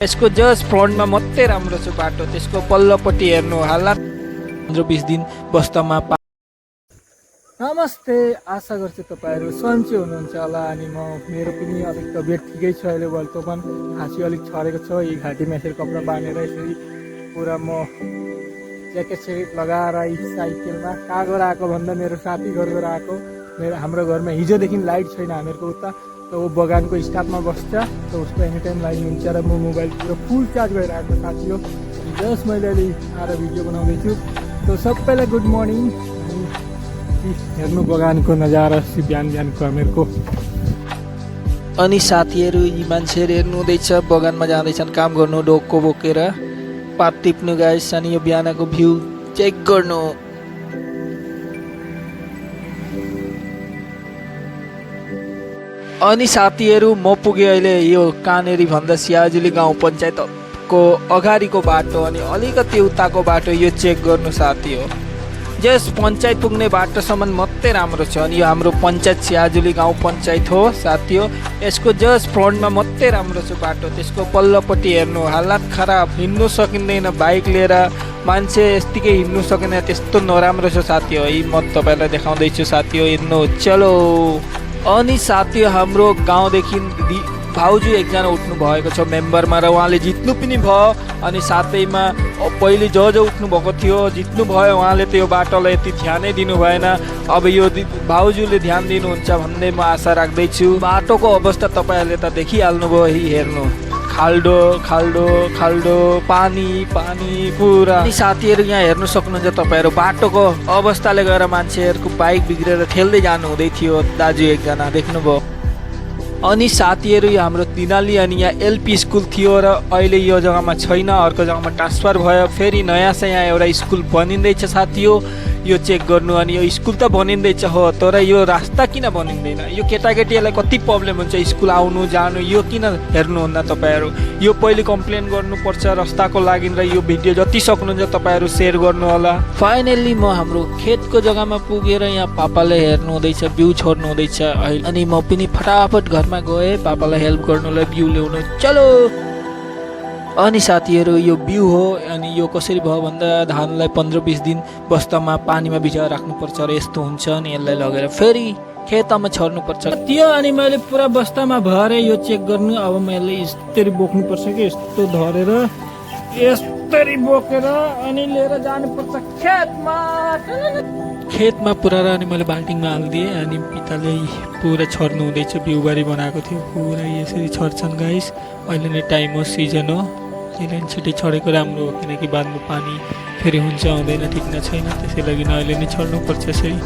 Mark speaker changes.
Speaker 1: यसको जस्ट फ्रन्टमा मात्रै राम्रो छ बाटो, त्यसको पल्लोपट्टि हेर्नु हालत 15-20 दिन बस्दामा नमस्ते, आशा गर्छु तपाईँहरू सन्चै हुनुहुन्छ होला। अनि मेरो पनि अलिक तबियत ठिकै छ अहिले। वर्तमान खाँसी अलिक छरेको छ। यी घाँटीमा यसरी कपडा बाँधेर यसरी पुरा म ज्याकेट सेकेट लगाएर यी साइकलमा कहाँ गएर आएको भन्दा मेरो साथी घर गएर आएको। हाम्रो घरमा हिजोदेखि लाइट छैन हामीहरूको उता, त ऊ बगानको स्टाफमा बस्छ, त उसको एनी टाइम लाइन हुन्छ र म मोबाइल पुरा फुल चार्ज भइरहेको साथी हो। जस्ट मैले अहिले आएर भिडियो बनाउँदैछु। त सबैलाई गुड मर्निङ। हेर्नु बगानको नजारा बिहान बिहानको हामीहरूको। अनि साथीहरू यी मान्छेहरू हेर्नु हुँदैछ, बगानमा जाँदैछन् काम गर्नु, डोको बोकेर पात टिप्नु गाइस। अनि यो बिहानको भ्यू चेक गर्नु। अनि साथीहरू म पुगेँ अहिले यो कानेरी भन्दा सियाजुली गाउँ पञ्चायतको अगाडिको बाटो अनि अलिकति उताको बाटो यो चेक गर्नु साथी हो। जस पञ्चायत पुग्ने बाटोसम्म मात्रै राम्रो छ। अनि यो हाम्रो पञ्चायत सियाजुली गाउँ पञ्चायत हो साथी हो। यसको जस्ट फ्रन्टमा मात्रै राम्रो छ बाटो, त्यसको पल्लोपट्टि हेर्नु हालत खराब, हिँड्नु सकिँदैन। बाइक लिएर मान्छे यतिकै हिँड्नु सकिँदैन, त्यस्तो नराम्रो छ साथी हो। यी म तपाईँलाई देखाउँदैछु साथी हो, हिँड्नु चलो। अनि साथी हाम्रो गाउँदेखि भाउजू एकजना उठ्नु भएको छ मेम्बरमा र उहाँले जित्नु पनि भयो। अनि साथैमा पहिले जो उठ्नु भएको थियो जित्नु भयो, उहाँले त्यो बाटोलाई यति ध्यानै दिनु भएन। अब यो भाउजूले ध्यान दिनुहुन्छ भन्ने म आशा राख्दैछु। बाटोको अवस्था तपाईँहरूले त देखिहाल्नुभयो, हेर्नु खाल्डो खाल्डो खाल्डो, पानी पानी पुरा। अनि साथीहरू यहाँ हेर्नु सक्नुहुन्छ तपाईँहरू, बाटोको अवस्थाले गएर मान्छेहरूको बाइक बिग्रेर ठेल्दै जानु हुँदै थियो। दाजु एकजना देख्नुभयो। अनि साथीहरू यो हाम्रो तिनाली अनि यहाँ एलपी स्कुल थियो र अहिले यो जग्गामा छैन, अर्को जग्गामा ट्रान्सफर भयो। फेरि नयाँ चाहिँ यहाँ एउटा स्कुल बनिँदैछ साथी हो, यो चेक गर्नु। अनि यो स्कुल त बनिँदैछ हो, तर यो रास्ता किन बनिँदैन? यो केटाकेटीहरूलाई कति प्रब्लम हुन्छ स्कुल आउनु जानु, यो किन हेर्नुहुन्न तपाईँहरू? यो पहिले कम्प्लेन गर्नुपर्छ रास्ताको लागि र यो भिडियो जति सक्नुहुन्छ तपाईँहरू सेयर गर्नु होला। फाइनल्ली म हाम्रो खेतको जग्गामा पुगेर यहाँ पापाले हेर्नु हुँदैछ, भ्यू छोड्नु हुँदैछ अहिले। अनि म पनि फटाफट घरमा गएँ पापालाई हेल्प गर्नुलाई, भ्यू ल्याउनु चलो। अनि साथीहरू यो भ्यू हो। अनि यो कसरी भयो भन्दा धानलाई 15-20 दिन बस्तामा पानीमा भिजाएर राख्नुपर्छ र यस्तो हुन्छ। अनि यसलाई लगेर फेरि खेतमा छर्नुपर्छ त्यो। अनि मैले पुरा बस्तामा भएर यो चेक गर्नु। अब मैले यस्तरी बोक्नुपर्छ कि यस्तो धरेर यस्तरी बोकेर अनि लिएर जानुपर्छ खेतमा पुरा। अनि मैले बाल्टिङमा हालिदिएँ। अनि पिताले पुरा छर्नु हुँदैछ, बिउबारी बनाएको थियो पुरा यसरी छर्छन् गाइस। अहिले नै टाइम हो, सिजन हो, त्यसलाई छिटै छरेको राम्रो हो, किनकि बादमा पानी फेरि हुन्छ हुँदैन ठिक न छैन, त्यसै लागि अहिले नै छर्नुपर्छ यसरी।